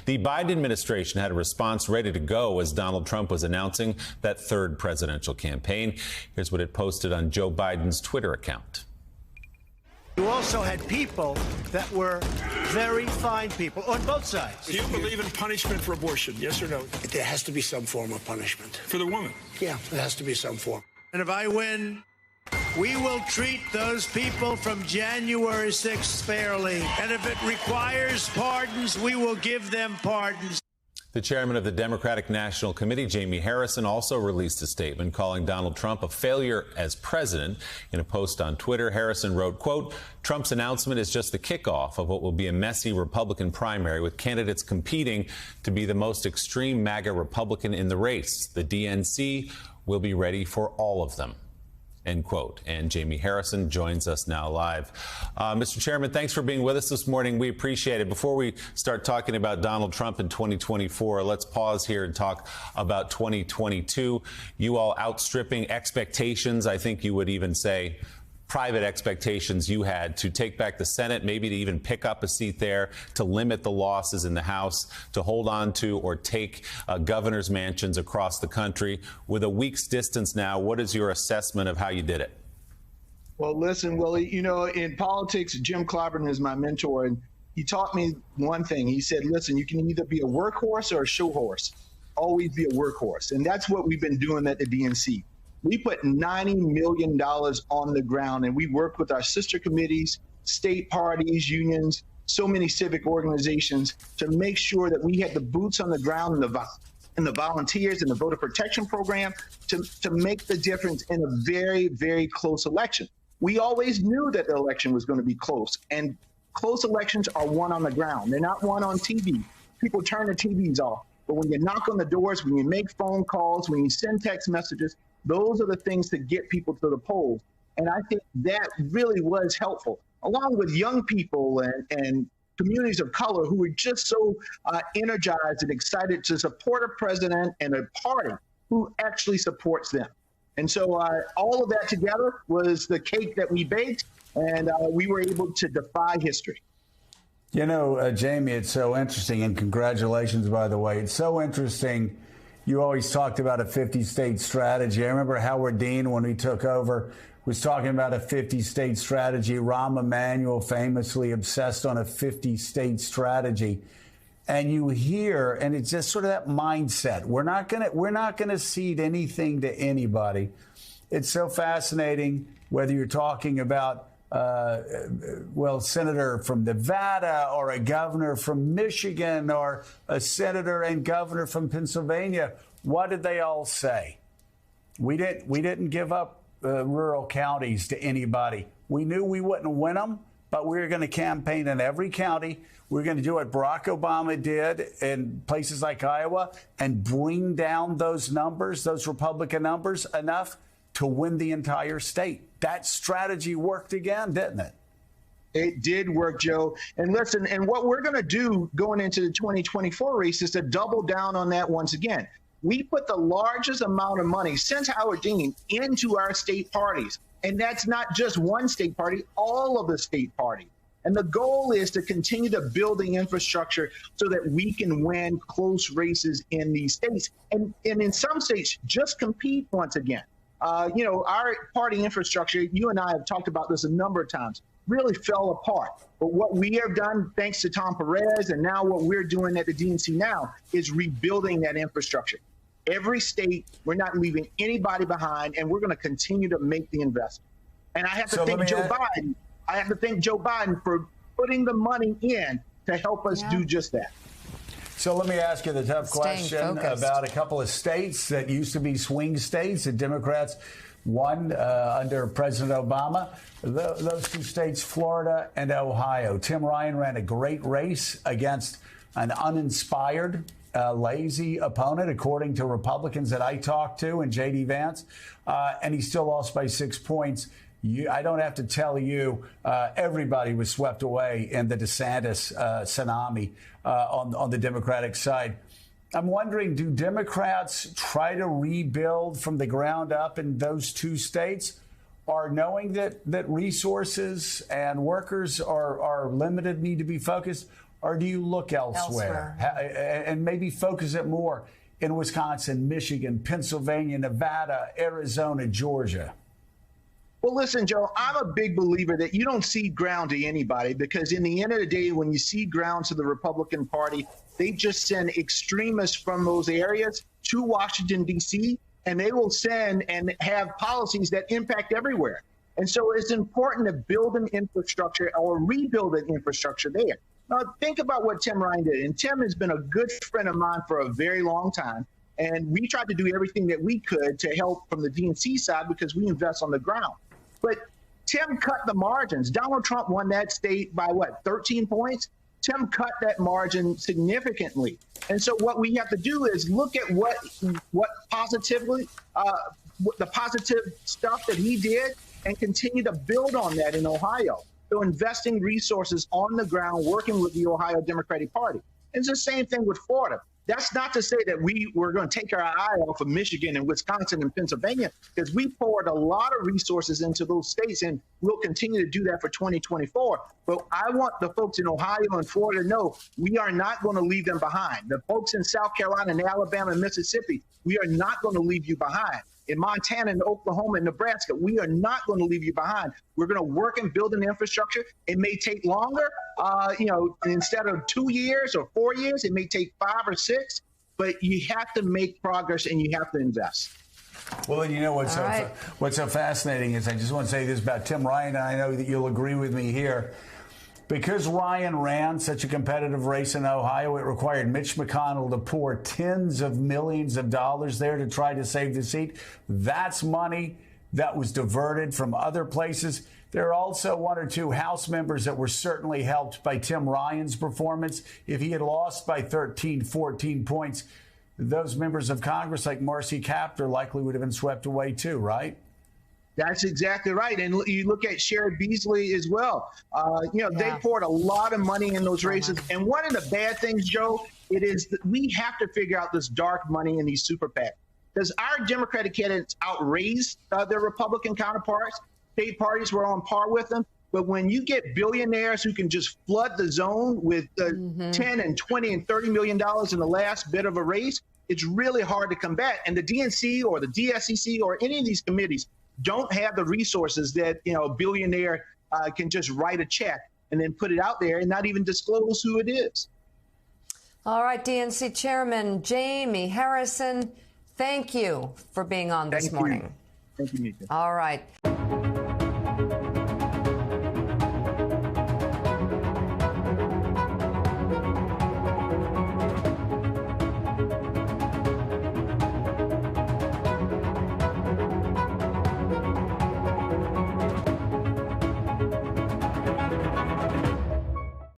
The Biden administration had a response ready to go as Donald Trump was announcing that third presidential campaign. Here's what it posted on Joe Biden's Twitter account. You also had people that were very fine people on both sides. Do you believe in punishment for abortion? Yes or no? There has to be some form of punishment. For the woman? Yeah, there has to be some form. And if I win, we will treat those people from January 6th fairly. And if it requires pardons, we will give them pardons. The chairman of the Democratic National Committee, Jamie Harrison, also released a statement calling Donald Trump a failure as president. In a post on Twitter, Harrison wrote, quote, Trump's announcement is just the kickoff of what will be a messy Republican primary with candidates competing to be the most extreme MAGA Republican in the race. The DNC will be ready for all of them. End quote. And Jamie Harrison joins us now live. Mr. Chairman, thanks for being with us this morning. We appreciate it. Before we start talking about Donald Trump in 2024, let's pause here and talk about 2022. You all outstripping expectations. I think you would even say private expectations you had to take back the Senate, maybe to even pick up a seat there, to limit the losses in the House, to hold on to or take governor's mansions across the country. With a week's distance now, what is your assessment of how you did it? Well, listen, Willie, you know, in politics, Jim Clyburn is my mentor, and he taught me one thing. He said, listen, you can either be a workhorse or a show horse. Always be a workhorse. And that's what we've been doing at the DNC. We put $90 million on the ground, and we worked with our sister committees, state parties, unions, so many civic organizations to make sure that we had the boots on the ground and the volunteers and the voter protection program to make the difference in a very, very close election. We always knew that the election was going to be close, and close elections are won on the ground. They're not won on TV. People turn their TVs off. But when you knock on the doors, when you make phone calls, when you send text messages, those are the things that get people to the polls. And I think that really was helpful, along with young people and communities of color who were just so energized and excited to support a president and a party who actually supports them. And so all of that together was the cake that we baked, and we were able to defy history. You know, Jamie, it's so interesting, and congratulations, by the way. It's so interesting. You always talked about a 50-state strategy. I remember Howard Dean, when he took over, was talking about a 50-state strategy. Rahm Emanuel famously obsessed on a 50-state strategy. And you hear, and it's just sort of that mindset. We're not gonna cede anything to anybody. It's so fascinating whether you're talking about senator from Nevada or a governor from Michigan or a senator and governor from Pennsylvania. What did they all say? We didn't give up rural counties to anybody. We knew we wouldn't win them, but we were going to campaign in every county. We were going to do what Barack Obama did in places like Iowa and bring down those numbers, those Republican numbers, enough to win the entire state. That strategy worked again, didn't it? It did work, Joe. And listen, and what we're going to do going into the 2024 race is to double down on that once again. We put the largest amount of money since Howard Dean into our state parties. And that's not just one state party, all of the state parties. And the goal is to continue to build the infrastructure so that we can win close races in these states. And in some states, just compete once again. You know, our party infrastructure, you and I have talked about this a number of times, really fell apart. But what we have done, thanks to Tom Perez, and now what we're doing at the DNC now, is rebuilding that infrastructure. Every state, we're not leaving anybody behind, and we're going to continue to make the investment. And I have to thank Joe Biden. I have to thank Joe Biden for putting the money in to help us do just that. So let me ask you the tough question about a couple of states that used to be swing states that Democrats won under President Obama. Those two states, Florida and Ohio. Tim Ryan ran a great race against an uninspired, lazy opponent, according to Republicans that I talked to, and J.D. Vance, and he still lost by 6 points. I don't have to tell you, everybody was swept away in the DeSantis tsunami on the Democratic side. I'm wondering, do Democrats try to rebuild from the ground up in those two states, or knowing that resources and workers are limited, need to be focused? or do you look elsewhere? And maybe focus it more in Wisconsin, Michigan, Pennsylvania, Nevada, Arizona, Georgia? Well, listen, Joe, I'm a big believer that you don't cede ground to anybody, because in the end of the day, when you cede ground to the Republican Party, they just send extremists from those areas to Washington, D.C., and they will send and have policies that impact everywhere. And so it's important to build an infrastructure or rebuild an infrastructure there. Now, think about what Tim Ryan did. And Tim has been a good friend of mine for a very long time. And we tried to do everything that we could to help from the DNC side, because we invest on the ground. But Tim cut the margins. Donald Trump won that state by, 13 points? Tim cut that margin significantly. And so what we have to do is look at what positively, the positive stuff that he did, and continue to build on that in Ohio. So investing resources on the ground, working with the Ohio Democratic Party. And it's the same thing with Florida. That's not to say that we're going to take our eye off of Michigan and Wisconsin and Pennsylvania, because we poured a lot of resources into those states, and we'll continue to do that for 2024. But I want the folks in Ohio and Florida to know we are not going to leave them behind. The folks in South Carolina and Alabama and Mississippi, we are not going to leave you behind. In Montana and Oklahoma and Nebraska, we are not going to leave you behind. We're going to work and build an infrastructure. It may take longer, instead of 2 years or 4 years, it may take 5 or 6, but you have to make progress and you have to invest. Well, and you know what's so fascinating is, I just want to say this about Tim Ryan, and I know that you'll agree with me here. Because Ryan ran such a competitive race in Ohio, it required Mitch McConnell to pour tens of millions of dollars there to try to save the seat. That's money that was diverted from other places. There are also 1 or 2 House members that were certainly helped by Tim Ryan's performance. If he had lost by 13, 14 points, those members of Congress like Marcy Kaptur likely would have been swept away too, right? That's exactly right. And you look at Sherrod Beasley as well. They poured a lot of money in those races. And one of the bad things, Joe, it is that we have to figure out this dark money in these super PACs, because our Democratic candidates outraised their Republican counterparts. State parties were on par with them. But when you get billionaires who can just flood the zone with $10 and $20 and $30 million in the last bit of a race, it's really hard to combat. And the DNC or the DSCC or any of these committees don't have the resources that, a billionaire can just write a check and then put it out there and not even disclose who it is. All right, DNC Chairman Jamie Harrison, thank you for being on this morning. Thank you, Mika. All right.